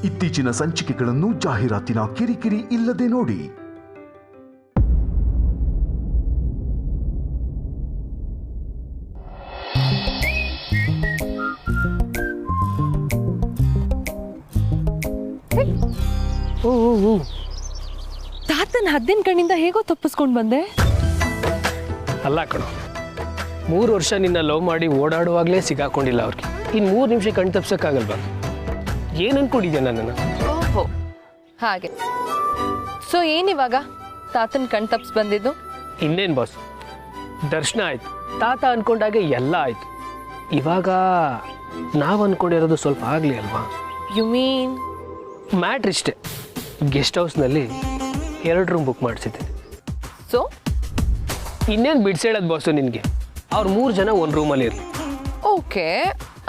ಇತ್ತೀಚಿನ ಸಂಚಿಕೆಗಳನ್ನು ಜಾಹೀರಾತಿನ ಕಿರಿಕಿರಿ ಇಲ್ಲದೆ ನೋಡಿ. ತಾತನ ಹದ್ದಿನ ಕಣ್ಣಿಂದ ಹೇಗೋ ತಪ್ಪಿಸ್ಕೊಂಡು ಬಂದೆ. ಅಲ್ಲ ಕಣೋ, 3 ವರ್ಷ ನಿನ್ನ ಲವ್ ಮಾಡಿ ಓಡಾಡುವಾಗಲೇ ಸಿಗಾಕೊಂಡಿಲ್ಲ ಅವ್ರಿಗೆ. ಇನ್ನು 3 ನಿಮಿಷ ಕಣ್ ತಪ್ಸಕ್ಕಾಗಲ್ವಾ? ಏನು ಅನ್ಕೊಂಡಿದ್ಯಾ ನನ್ನನ್ನು? ಓಹೋ ಹಾಗೆ. ಸೊ ಏನಿವಾಗ ತಾತನ ಕಣ್ ತಪ್ಸ್ ಬಂದಿದ್ದು? ಇನ್ನೇನು ಬಾಸ್, ದರ್ಶನ ಆಯ್ತು, ತಾತ ಅನ್ಕೊಂಡಾಗೆ ಎಲ್ಲ ಆಯ್ತು. ಇವಾಗ ನಾವು ಅನ್ಕೊಂಡಿರೋದು ಸ್ವಲ್ಪ ಆಗಲಿ ಅಲ್ವಾ? You mean? ಮ್ಯಾಟ್ರ್ ಇಷ್ಟೇ, ಗೆಸ್ಟ್ ಹೌಸ್ನಲ್ಲಿ 2 ರೂಮ್ ಬುಕ್ ಮಾಡಿಸಿದ್ದೆ. ಸೊ ಇನ್ನೇನು ಬಿಡ್ಸೇಳೋದು ಬಾಸು ನಿನಗೆ. ಅವ್ರು 3 ಜನ ಒಂದು ರೂಮಲ್ಲಿ ಇರಲಿ. ಓಕೆ,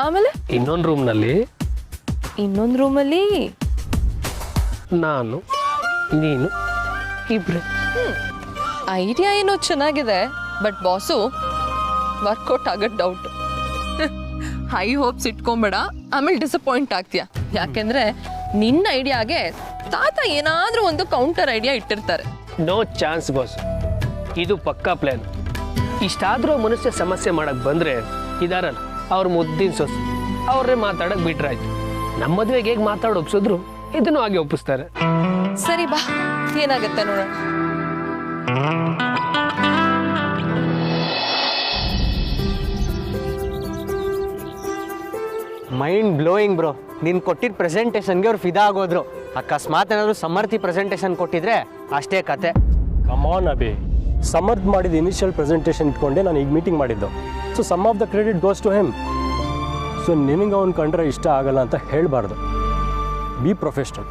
ಆಮೇಲೆ ಇನ್ನೊಂದು ರೂಮ್ನಲ್ಲಿ ನಾನು ನೀನು ಇಬ್ರೆ. ಐಡಿಯಾ ಏನೋ ಚೆನ್ನಾಗಿದೆ, ಬಟ್ ಬಾಸು ವರ್ಕೌಟ್ ಆಗೋದು ಡೌಟ್. ಹೈ ಹೋಪ್ಸ್ ಇಟ್ಕೊಂಬೇಡ, ಆಮೇಲೆ ಡಿಸಪಾಯಿಂಟ್ ಆಗ್ತೀಯ. ಯಾಕೆಂದ್ರೆ ನಿನ್ನ ಐಡಿಯಾಗೆ ತಾತ ಏನಾದ್ರೂ ಒಂದು ಕೌಂಟರ್ ಐಡಿಯಾ ಇಟ್ಟಿರ್ತಾರೆ. ನೋ ಚಾನ್ಸ್ ಬಾಸ್, ಇದು ಪಕ್ಕಾ ಪ್ಲ್ಯಾನ್. ಇಷ್ಟಾದರೂ ಮನುಷ್ಯ ಸಮಸ್ಯೆ ಮಾಡಕ್ ಬಂದ್ರೆ ಇದಾರಲ್ಲ ಅವ್ರ ಮುದ್ದಿನ ಸೊಸೆ, ಅವ್ರನ್ನೇ ಮಾತಾಡಕ್ ಬಿಟ್ರಾಯ್ತು. ನಮ್ಮ ಮದುವೆಗೆ ಹೇಗೆ ಮಾತಾಡಿ ಒಪ್ಸಿದ್ರು ಇದನ್ನು ಹಾಗೆ ಒಪ್ಪಿಸ್ತಾರೆ. ಸರಿ ಬಾ, ಏನಾಗುತ್ತೆ ನೋಡೋಣ. Mind blowing bro. ನೀನು ಕೊಟ್ಟಿದ್ದ ಪ್ರೆಸೆಂಟೇಷನ್ಗೆ ಅವ್ರು ಫಿದಾ ಆಗೋದ್ರು. ಅಕಸ್ಮಾತ್ ಏನಾದ್ರು ಸಮರ್ಥಿ ಪ್ರೆಸೆಂಟೇಷನ್ ಕೊಟ್ಟಿದ್ರೆ ಅಷ್ಟೇ ಕತೆ. ಕಮಾನ್ ಅಭಿ, ಸಮರ್ಥ್ ಮಾಡಿದ ಇನಿಷಿಯಲ್ ಪ್ರೆಸೆಂಟೇಷನ್ ಇಟ್ಕೊಂಡೆ ನಾನು ಈಗ ಮೀಟಿಂಗ್ ಮಾಡಿದ್ದು. So some of the credit goes to him. So ನಿನಗೆ ಅವ್ನು ಕಂಡ್ರೆ ಇಷ್ಟ ಆಗಲ್ಲ ಅಂತ ಹೇಳಬಾರ್ದು. B professional.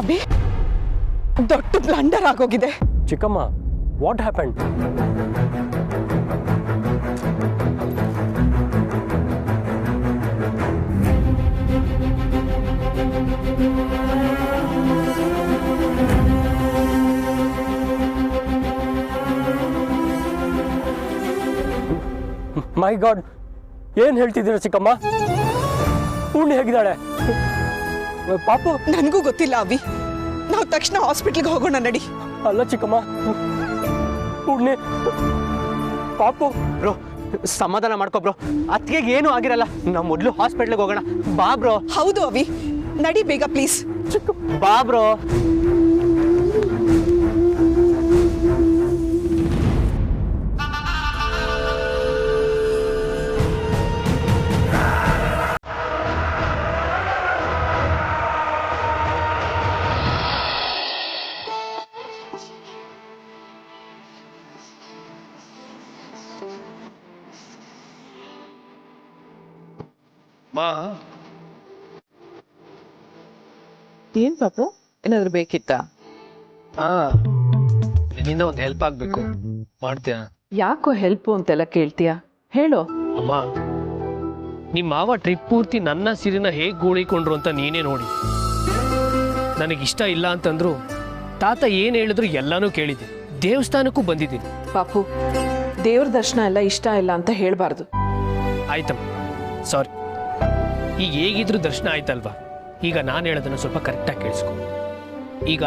ಅಭಿ, ದೊಡ್ಡ ಬ್ಲಂಡರ್ ಆಗೋಗಿದೆ. ಚಿಕ್ಕಮ್ಮ, ವಾಟ್ ಹ್ಯಾಪನ್? ಮೈ ಗಾಡ್, ಏನು ಹೇಳ್ತಿದ್ದೀರಾ ಚಿಕ್ಕಮ್ಮ? ಪೂರ್ಣಿ ಹೇಗಿದ್ದಾಳೆ? ಪಾಪು? ನನಗೂ ಗೊತ್ತಿಲ್ಲ ಅಭಿ, ನಾವು ತಕ್ಷಣ ಹಾಸ್ಪಿಟ್ಲ್ಗೆ ಹೋಗೋಣ ನಡಿ. ಅಲ್ಲ ಚಿಕ್ಕಮ್ಮ, ಪೂರ್ಣಿ, ಪಾಪು. ಬ್ರೋ ಸಮಾಧಾನ ಮಾಡ್ಕೊ ಬ್ರೋ, ಅತ್ತಿಗೆಗೆ ಏನೂ ಆಗಿರಲ್ಲ. ನಾವು ಮೊದಲು ಹಾಸ್ಪಿಟ್ಲಿಗೆ ಹೋಗೋಣ ಬಾ ಬ್ರೋ. ಹೌದು ಅಭಿ, ನಡಿ ಬೇಗ ಪ್ಲೀಸ್. ಬಾ ಬ್ರೋ. ಏನ್ ಪಾಪು, ಏನಾದ್ರು ಬೇಕಿತ್ತ? ನಿನ್ನಿಂದ ಒಂದು ಹೆಲ್ಪ್ ಆಗ್ಬೇಕು, ಮಾಡ್ತೀಯಾ? ಯಾಕೋ ಹೆಲ್ಪ್ ಅಂತೆಲ್ಲ ಕೇಳ್ತೀಯ, ಹೇಳು. ಅಮ್ಮ, ನಿಮ್ಮ ಮಾವ ಟ್ರಿಪ್ ಪೂರ್ತಿ ನನ್ನ ಸಿರಿನ ಹೇಗೆ ಗೋಳಿಕೊಂಡ್ರು ಅಂತ ನೀನೇ ನೋಡಿ. ನನಗಿಷ್ಟ ಇಲ್ಲ ಅಂತಂದ್ರು ತಾತ ಏನು ಹೇಳಿದ್ರು ಎಲ್ಲಾನು ಕೇಳಿದ್ದೆ. ದೇವಸ್ಥಾನಕ್ಕೂ ಬಂದಿದ್ದೀನಿ. ಪಾಪು, ದೇವ್ರ ದರ್ಶನ ಎಲ್ಲ ಇಷ್ಟ ಇಲ್ಲ ಅಂತ ಹೇಳ್ಬಾರ್ದು. ಆಯ್ತಮ್ಮ, ಸಾರಿ. ಈಗ ಹೇಗಿದ್ರು ದರ್ಶನ ಆಯ್ತಲ್ವಾ? ಈಗ ನಾನು ಹೇಳೋದನ್ನು ಸ್ವಲ್ಪ ಕರೆಕ್ಟಾಗಿ ಕೇಳಿಸ್ಕೊ. ಈಗ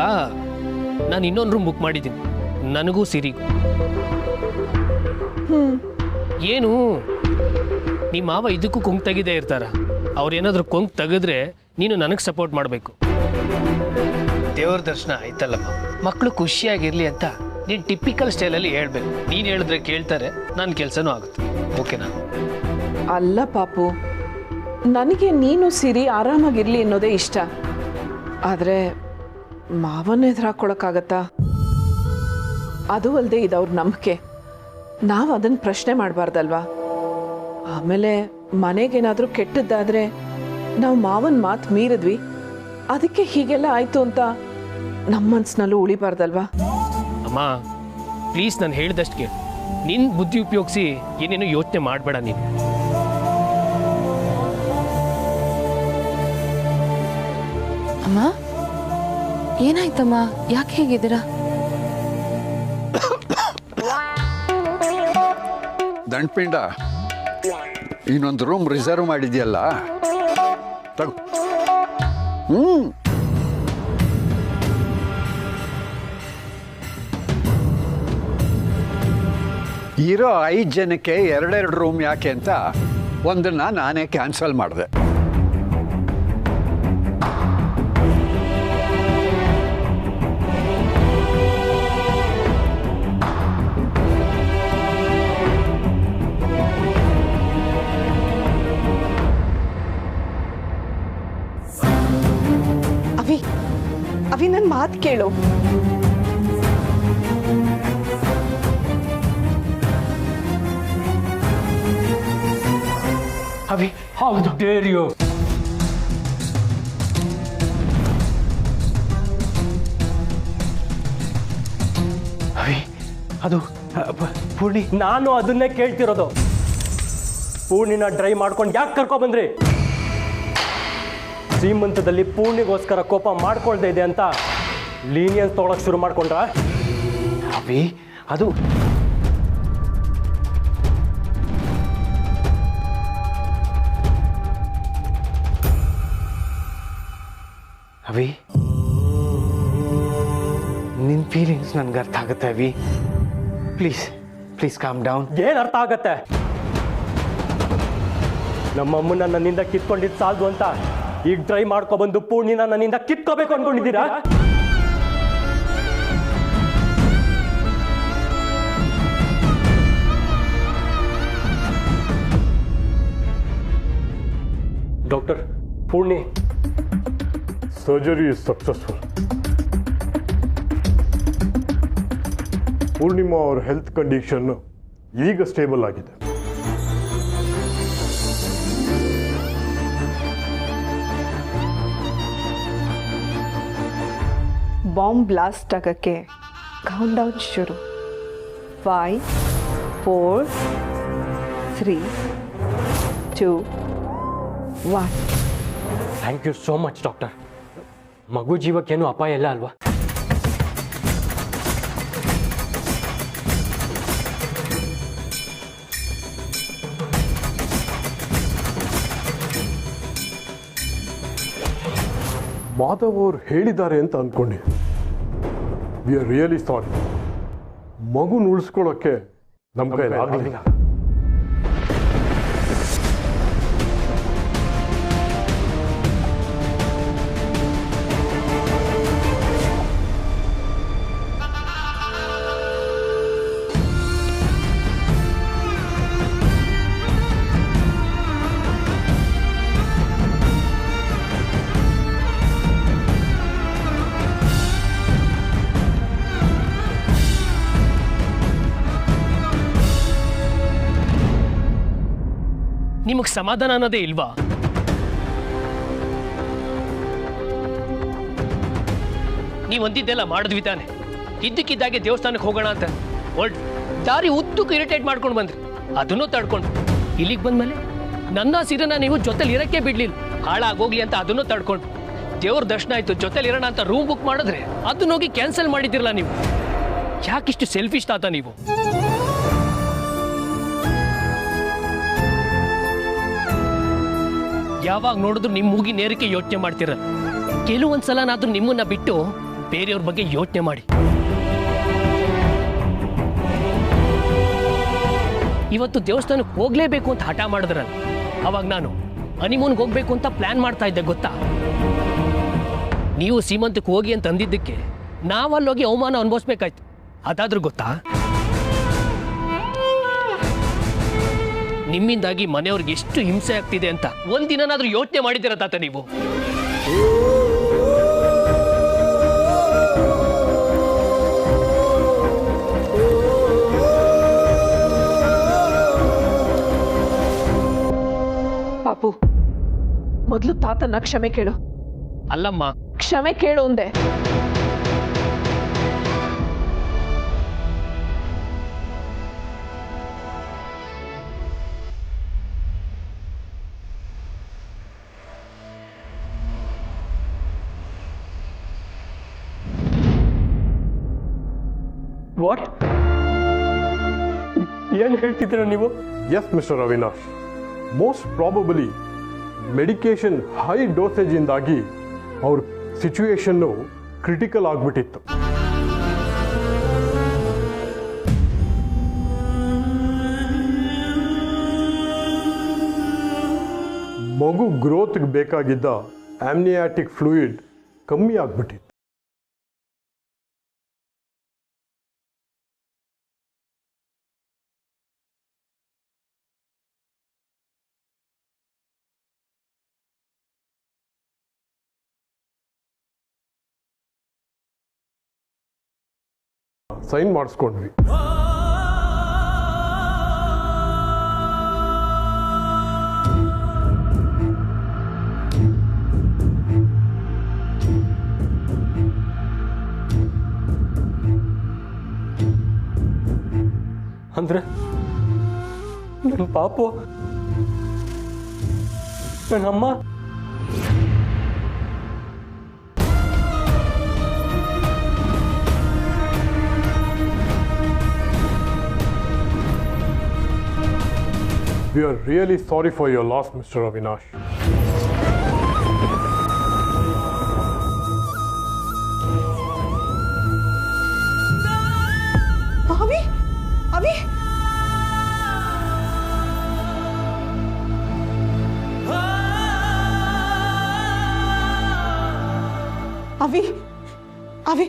ನಾನು ಇನ್ನೊಂದು ರೂಮ್ ಬುಕ್ ಮಾಡಿದ್ದೀನಿ, ನನಗೂ ಸಿರಿಗೂ. ಏನು ನಿಮ್ಮ ಮಾವ ಇದಕ್ಕೂ ಕೊಂಗ್ ತೆಗಿದೇ ಇರ್ತಾರ? ಅವ್ರೇನಾದ್ರೂ ಕೊಂಗ್ ತೆಗೆದ್ರೆ ನೀನು ನನಗೆ ಸಪೋರ್ಟ್ ಮಾಡಬೇಕು. ದೇವ್ರ ದರ್ಶನ ಆಯ್ತಲ್ಲಮ್ಮ, ಮಕ್ಕಳು ಖುಷಿಯಾಗಿರ್ಲಿ ಅಂತ ನೀನು ಟಿಪಿಕಲ್ ಸ್ಟೈಲಲ್ಲಿ ಹೇಳ್ಬೇಕು. ನೀನು ಹೇಳಿದ್ರೆ ಕೇಳ್ತಾರೆ, ನನ್ನ ಕೆಲಸನೂ ಆಗುತ್ತೆ. ಓಕೆನಾ? ಅಲ್ಲ ಪಾಪು, ನನಗೆ ನೀನು ಸಿರಿ ಆರಾಮಾಗಿರ್ಲಿ ಅನ್ನೋದೇ ಇಷ್ಟ. ಆದರೆ ಮಾವನ ಎದುರು ಹಾಕ್ಕೊಳಕ್ಕಾಗತ್ತಾ? ಅದು ಅಲ್ಲದೆ ಇದವ್ರ ನಂಬಿಕೆ, ನಾವು ಅದನ್ನು ಪ್ರಶ್ನೆ ಮಾಡಬಾರ್ದಲ್ವಾ? ಆಮೇಲೆ ಮನೆಗೇನಾದರೂ ಕೆಟ್ಟದ್ದಾದರೆ ನಾವು ಮಾವನ ಮಾತು ಮೀರಿದ್ವಿ, ಅದಕ್ಕೆ ಹೀಗೆಲ್ಲ ಆಯಿತು ಅಂತ ನಮ್ಮ ಮನಸ್ಸಿನಲ್ಲೂ ಉಳಿಬಾರ್ದಲ್ವಾ? ಅಮ್ಮ ಪ್ಲೀಸ್, ನಾನು ಹೇಳಿದಷ್ಟು ಕೇಳು. ನಿನ್ನ ಬುದ್ಧಿ ಉಪಯೋಗಿಸಿ ಏನೇನು ಯೋಚನೆ ಮಾಡಬೇಡ ನೀನು. ಅಮ್ಮ, ಏನಾಯ್ತಮ್ಮ? ಯಾಕೆ ಹೇಗಿದ್ದೀರಾ? ದಂಡಪಿಂಡ, ಇನ್ನೊಂದು ರೂಮ್ ರಿಸರ್ವ್ ಮಾಡಿದ್ಯಲ್ಲ, ತಗೋ. ಇರೋ 5 ಜನಕ್ಕೆ 2 ರೂಮ್ ಯಾಕೆ ಅಂತ ಒಂದನ್ನು ನಾನೇ ಕ್ಯಾನ್ಸಲ್ ಮಾಡಿದೆ. ಅವಿ ನನ್ನ ಮಾತು ಕೇಳು. ಅವಿ, ಹೌ ಡೇರ್ ಯು? ಅವಿ, ಅದು ಪೂರ್ಣಿ. ನಾನು ಅದನ್ನೇ ಕೇಳ್ತಿರೋದು. ಪೂರ್ಣಿನ ಡ್ರೈ ಮಾಡ್ಕೊಂಡು ಯಾಕೆ ಕರ್ಕೊಬಂದ್ರಿ? ಶ್ರೀಮಂತದಲ್ಲಿ ಪೂರ್ಣಿಗೋಸ್ಕರ ಕೋಪ ಮಾಡ್ಕೊಳ್ತಾ ಇದೆ ಅಂತ ಲೀನಿಯನ್ಸ್ ತೊಗೊಳಕ್ ಶುರು ಮಾಡ್ಕೊಂಡ್ರ? ಅವಿ, ಅದು ಅವಿ, ನಿನ್ನ ಫೀಲಿಂಗ್ಸ್ ನನ್ಗೆ ಅರ್ಥ ಆಗುತ್ತೆ ಅವಿ. Please calm down. ಏನ್ ಅರ್ಥ ಆಗತ್ತೆ? ನಮ್ಮಮ್ಮನ ನನ್ನಿಂದ ಕಿತ್ಕೊಂಡಿದ್ದು ಸಾಲದು ಅಂತ ಈಗ ಡ್ರೈ ಮಾಡ್ಕೊಬಂದು ಪೂರ್ಣಿನ ನನ್ನಿಂದ ಕಿತ್ಕೋಬೇಕು ಅನ್ಕೊಂಡಿದ್ದೀರಾ? Doctor, Poorni surgery is successful. Poornima ಅವ್ರ ಹೆಲ್ತ್ ಕಂಡೀಷನ್ ಈಗ ಸ್ಟೇಬಲ್ ಆಗಿದೆ. ಬಾಂಬ್ ಬ್ಲಾಸ್ಟ್ ಆಗಕ್ಕೆ ಕೌಂಟ್ ಡೌನ್ ಶುರು. 5 4 3 2 1. Thank you so much doctor. ಮಗು ಜೀವಕ್ಕೇನು ಅಪಾಯ ಇಲ್ಲ ಅಲ್ವಾ? ಮಾಧವ್ ಅವ್ರು ಹೇಳಿದ್ದಾರೆ ಅಂತ ಅಂದ್ಕೊಂಡೆ. We are really sorry. ಮಗುನ ಉಳಿಸ್ಕೊಳ್ಳೋಕ್ಕೆ ನಮ್ಮ ಕೈಲಿ ಆಗಲಿಲ್ಲ. ನಿಮಗೆ ಸಮಾಧಾನ ಅನ್ನೋದೇ ಇಲ್ವಾ? ನೀವು ಅಂದಿದ್ದೆಲ್ಲ ಮಾಡಿದ್ವಿ ತಾನೆ. ಇದ್ದಕ್ಕಿದ್ದಾಗೆ ದೇವಸ್ಥಾನಕ್ಕೆ ಹೋಗೋಣ ಅಂತ ದಾರಿ ಉದ್ದಕ್ಕೂ ಇರಿಟೇಟ್ ಮಾಡ್ಕೊಂಡು ಬಂದ್ರಿ. ಅದನ್ನೂ ತಡ್ಕೊಂಡು ಇಲ್ಲಿಗೆ ಬಂದ್ಮೇಲೆ ನನ್ನ ಸೀರೆನ ನೀವು ಜೊತೆಲಿ ಇರಕ್ಕೆ ಬಿಡ್ಲಿಲ್ಲ. ಹಾಳಾಗೋಗ್ಲಿ ಅಂತ ಅದನ್ನೂ ತಡ್ಕೊಂಡು ದೇವ್ರ ದರ್ಶನ ಆಯ್ತು, ಜೊತೆಲಿ ಇರೋಣ ಅಂತ ರೂಮ್ ಬುಕ್ ಮಾಡಿದ್ರೆ ಅದನ್ನ ಹೋಗಿ ಕ್ಯಾನ್ಸಲ್ ಮಾಡಿದಿರಲ್ಲ ನೀವು. ಯಾಕಿಷ್ಟು ಸೆಲ್ಫಿಶ್ ತಾತ ನೀವು? ಯಾವಾಗ ನೋಡಿದ್ರು ನಿಮ್ಮ ಮೂಗಿ ನೇರಕ್ಕೆ ಯೋಚನೆ ಮಾಡ್ತೀರ. ಕೆಲವೊಂದ್ಸಲನಾದ್ರೂ ನಿಮ್ಮನ್ನ ಬಿಟ್ಟು ಬೇರೆಯವ್ರ ಬಗ್ಗೆ ಯೋಚನೆ ಮಾಡಿ. ಇವತ್ತು ದೇವಸ್ಥಾನಕ್ಕೆ ಹೋಗ್ಲೇಬೇಕು ಅಂತ ಹಠ ಮಾಡಿದ್ರಲ್ಲ, ಅವಾಗ ನಾನು ಹನಿಮೂನ್ಗೆ ಹೋಗ್ಬೇಕು ಅಂತ ಪ್ಲಾನ್ ಮಾಡ್ತಾ ಇದ್ದೆ ಗೊತ್ತಾ? ನೀವು ಸೀಮಂತಕ್ಕೆ ಹೋಗಿ ಅಂತ ಅಂದಿದ್ದಕ್ಕೆ ನಾವಲ್ಲೋಗಿ ಅವಮಾನ ಅನುಭವಿಸ್ಬೇಕಾಯ್ತು. ಅದಾದ್ರೂ ಗೊತ್ತಾ, ನಿಮ್ಮಿಂದಾಗಿ ಮನೆಯವ್ರಿಗೆ ಎಷ್ಟು ಹಿಂಸೆ ಆಗ್ತಿದೆ ಅಂತ ಒಂದಿನಾದ್ರೂ ಯೋಚನೆ ಮಾಡಿದ್ದೀರ ತಾತ ನೀವು? ಪಾಪು, ಮೊದಲು ತಾತನ ಕ್ಷಮೆ ಕೇಳು. ಅಲ್ಲಮ್ಮ, ಕ್ಷಮೆ ಕೇಳು ಅಂದೆ. ವಾಟ್ ಏನು ಹೇಳ್ತಿದ್ದೀರಾ ನೀವು? Yes mister Avinash, most probably medication high ಡೋಸೇಜಿಂದಾಗಿ ಅವ್ರ ಸಿಚುವೇಶನ್ನು ಕ್ರಿಟಿಕಲ್ ಆಗಿಬಿಟ್ಟಿತ್ತು. ಮಗು ಗ್ರೋತ್ಗೆ ಬೇಕಾಗಿದ್ದ ಆಮ್ನಿಯಾಟಿಕ್ ಫ್ಲೂಯಿಡ್ ಕಮ್ಮಿ ಆಗಿಬಿಟ್ಟಿತ್ತು. ಸೈನ್ ಮಾಡಿಸ್ಕೊಂಡ್ವಿ. ಅಂದ್ರೆ ನನ್ನ ಪಾಪು, ನನ್ನ ಅಮ್ಮ We are really sorry for your loss, Mr. Avinash. ಅವಿ ಅವಿ ಅವಿ ಅವಿ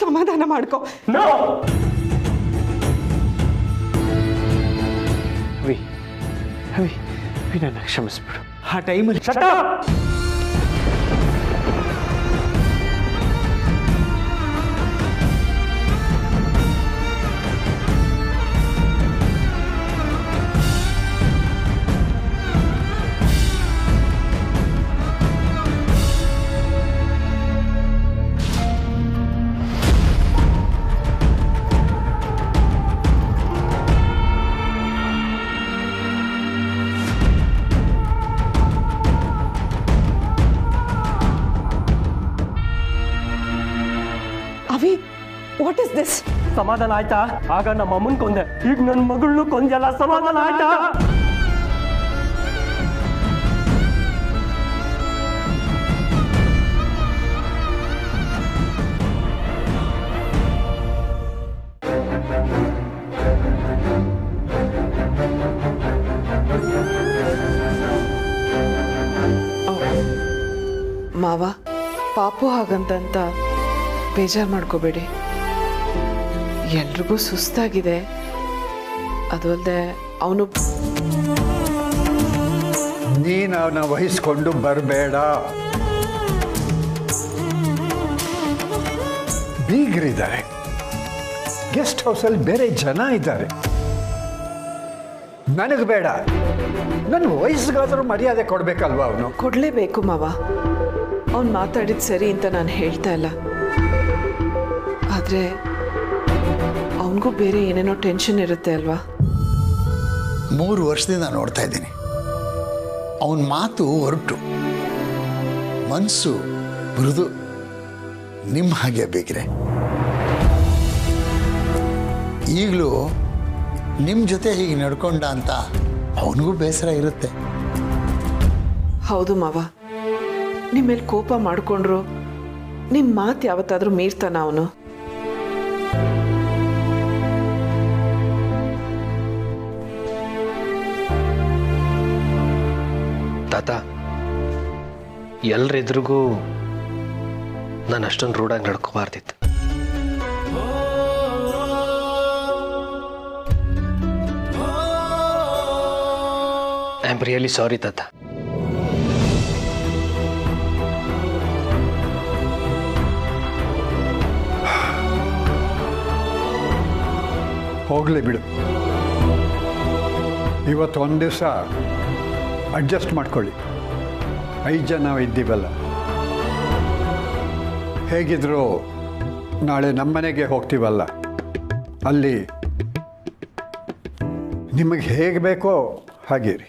ಸಮಾಧಾನ ಮಾಡ್ಕೋ. ನನ್ನ ಕ್ಷಮಿಸ್ಬಿಡು. ಆ ಟೈಮಲ್ಲಿ ವಾಟ್ ಇಸ್ ದಿಸ್? ಸಮಾಧಾನ ಆಯ್ತಾ? ಆಗ ನಮ್ಮ ಅಮ್ಮನ್ ಕೊಂದೆ, ಈಗ ನನ್ನ ಮಗಳನ್ನೂ ಕೊಂದಲ್ಲ. ಸಮಾಧಾನ ಆಯ್ತಾ? ಮಾವ, ಪಾಪು ಹಾಗಂತ ಬೇಜಾರು ಮಾಡ್ಕೋಬೇಡಿ. ಎಲ್ರಿಗೂ ಸುಸ್ತಾಗಿದೆ. ಅದು ಅಲ್ಲದೆ ಅವನು ನೀನು ಅವನ ವಹಿಸ್ಕೊಂಡು ಬರಬೇಡ. ಬೀಗರಿದ್ದಾರೆ, ಗೆಸ್ಟ್ ಹೌಸಲ್ಲಿ ಬೇರೆ ಜನ ಇದ್ದಾರೆ. ನನಗೆ ಬೇಡ, ನನ್ನ ವಯಸ್ಸಿಗಾದರೂ ಮರ್ಯಾದೆ ಕೊಡಬೇಕಲ್ವಾ? ಅವನು ಕೊಡಲೇಬೇಕು ಮಾವ. ಅವನು ಮಾತಾಡಿದ ಸರಿ ಅಂತ ನಾನು ಹೇಳ್ತಾ ಇಲ್ಲ. ಆದರೆ ಅವನಿಗೂ ಬೇರೆ ಏನೇನೋ ಟೆನ್ಷನ್ ಇರುತ್ತೆ ಅಲ್ವಾ? 3 ವರ್ಷದಿಂದ ನೋಡ್ತಾ ಇದ್ದೀನಿ. ಅವನ ಮಾತು ಹೊರಟು, ಮನಸ್ಸು ಮೃದು, ನಿಮ್ಮ ಹಾಗೆ ಬೇಕ್ರೆ. ಈಗಲೂ ನಿಮ್ಮ ಜೊತೆ ಹೀಗೆ ನಡ್ಕೊಂಡ ಅಂತ ಅವನಿಗೂ ಬೇಸರ ಇರುತ್ತೆ. ಹೌದು ಮಾವ, ನಿಮ್ಮ ಮೇಲೆ ಕೋಪ ಮಾಡಿಕೊಂಡ್ರು ನಿಮ್ಮ ಮಾತು ಯಾವತ್ತಾದರೂ ಮೀರ್ತಾನ ಅವನು? ತಾತ, ಎಲ್ರೆದ್ರಿಗೂ ನಾನು ಅಷ್ಟೊಂದು ರೂಢಾಗಿ ನಡ್ಕೋಬಾರ್ದಿತ್ತು. ಐ ಆಮ್ ರಿಯಲಿ ಸಾರಿ ತಾತ. ಹೋಗಲಿ ಬಿಡು, ಇವತ್ತು ಒಂದು ದಿವಸ ಅಡ್ಜಸ್ಟ್ ಮಾಡ್ಕೊಳ್ಳಿ. 5 ಜನ ಇದ್ದೀವಲ್ಲ. ಹೇಗಿದ್ರು ನಾಳೆ ನಮ್ಮನೆಗೆ ಹೋಗ್ತೀವಲ್ಲ, ಅಲ್ಲಿ ನಿಮಗೆ ಹೇಗೆ ಬೇಕೋ ಹಾಗೇರಿ.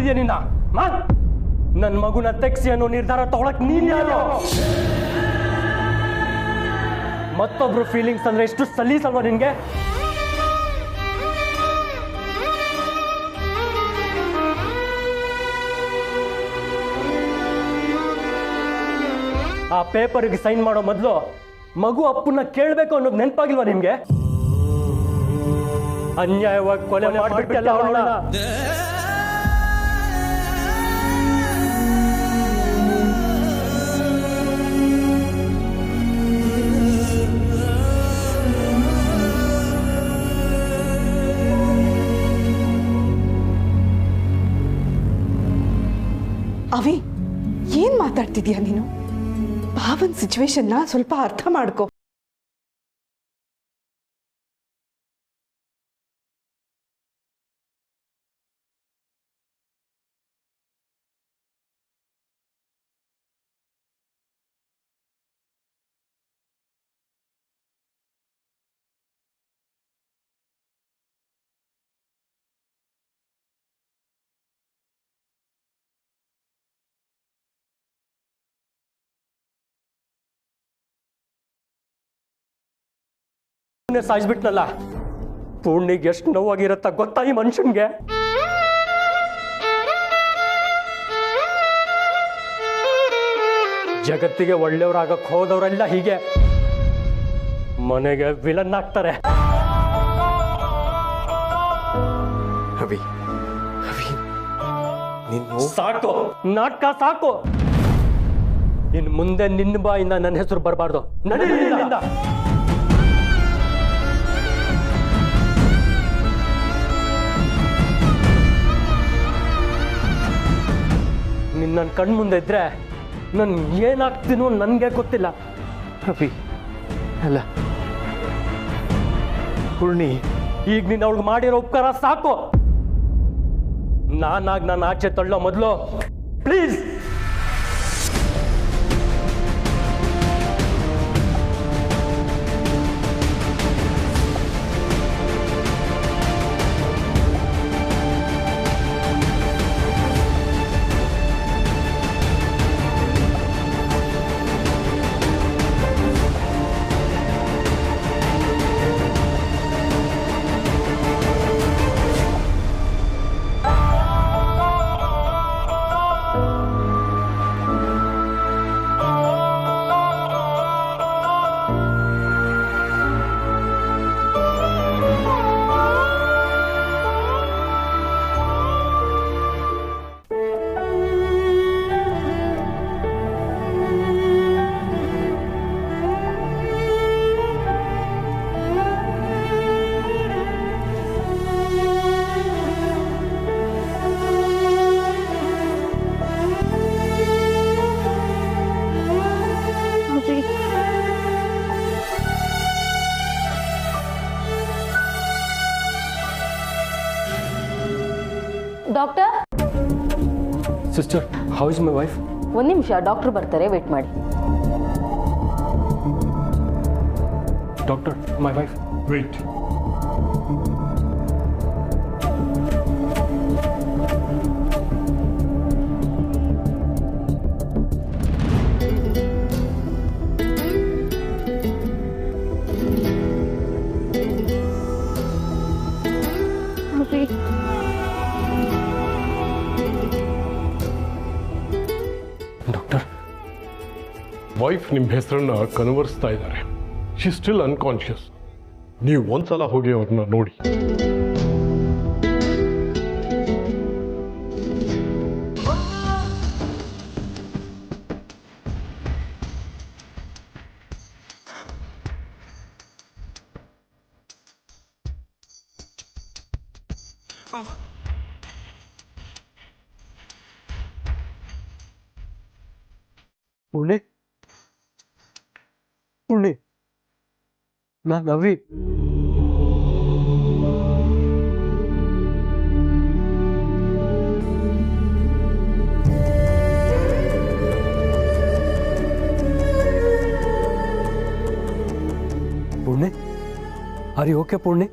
ಅನ್ಕೊಂಡಿದ್ಯಾ ನಿನ್ನ ನನ್ನ ಮಗುನ ತೆಗ್ಸಿ ಅನ್ನೋ ನಿರ್ಧಾರ ತಗೊಳಕ್ ನೀನ್ ಯಾರು? ಮತ್ತೊಬ್ರು ಫೀಲಿಂಗ್ಸ್ ಅಂದ್ರೆ ಎಷ್ಟು ಸಲೀಸಲ್ವಾ ನಿನ್ಗೆ? ಆ ಪೇಪರ್ಗೆ ಸೈನ್ ಮಾಡೋ ಮೊದಲು ಮಗು ಅಪ್ಪನ್ನ ಕೇಳಬೇಕು ಅನ್ನೋದು ನೆನಪಾಗಿಲ್ವಾ ನಿಮ್ಗೆ? ಅನ್ಯಾಯವಾಗಿ ಕೊಲೆ ಮಾಡ್ಬಿಟ್ಟಲ್ಲ ಅವಳನ್ನ. ಅವಿ, ಏನ್ ಮಾತಾಡ್ತಿದ್ಯಾ ನೀನು? ಭಾವನ್ ಸಿಚುವೇಶನ್ನ ಸ್ವಲ್ಪ ಅರ್ಥ ಮಾಡ್ಕೋ. ಸಾಯಿಸ್ಬಿಟ್ನಲ್ಲ, ಪೂರ್ಣಿಗೆ ಎಷ್ಟು ನೋವಾಗಿರತ್ತ ಗೊತ್ತಾ ಈ ಮನುಷ್ಯನ್ಗೆ? ಜಗತ್ತಿಗೆ ಒಳ್ಳೆಯವರಾಗಕ್ ಹೋದವರೆಲ್ಲ ಹೀಗೆ ಮನೆಗೆ ವಿಲನ್ ಆಗ್ತಾರೆ. ಸಾಕು, ನಾಟಕ ಸಾಕು. ಇನ್ ಮುಂದೆ ನಿನ್ನ ಬಾಯಿಂದ ನನ್ನ ಹೆಸರು ಬರಬಾರ್ದು. ನಿನ್ನ ನನ್ನ ಕಣ್ಣು ಮುಂದೆ ಇದ್ರೆ ನಾನು ಏನಾಗ್ತೀನೋ ನನಗೆ ಗೊತ್ತಿಲ್ಲ. ಅಭಿ ಅಲ್ಲ ಪೂರ್ಣಿ, ಈಗ ನೀನು ಅವಳಿಗೆ ಮಾಡಿರೋ ಉಪಕಾರ ಸಾಕು. ನಾನಾಗಿ ನಾನು ಆಚೆ ತಳ್ಳೋ ಮೊದಲು please. Doctor, sister, how is my wife? ಒಂದು ನಿಮಿಷ, ಡಾಕ್ಟರ್ ಬರ್ತಾರೆ, ವೇಟ್ ಮಾಡಿ. Doctor, my wife. Wait. Doctor, wife ನಿಮ್ಮ ಹೆಸರನ್ನ ಕನ್ವರ್ಸ್ತಾ ಇದ್ದಾರೆ. She still unconscious. ನೀವು ಒಂದ್ಸಲ ಹೋಗಿ ಅವ್ರನ್ನ ನೋಡಿ. ಪೂರ್ಣಿ, ಪೂರ್ಣಿ, ನಾನು Avi. Poorni, are you okay Poorni?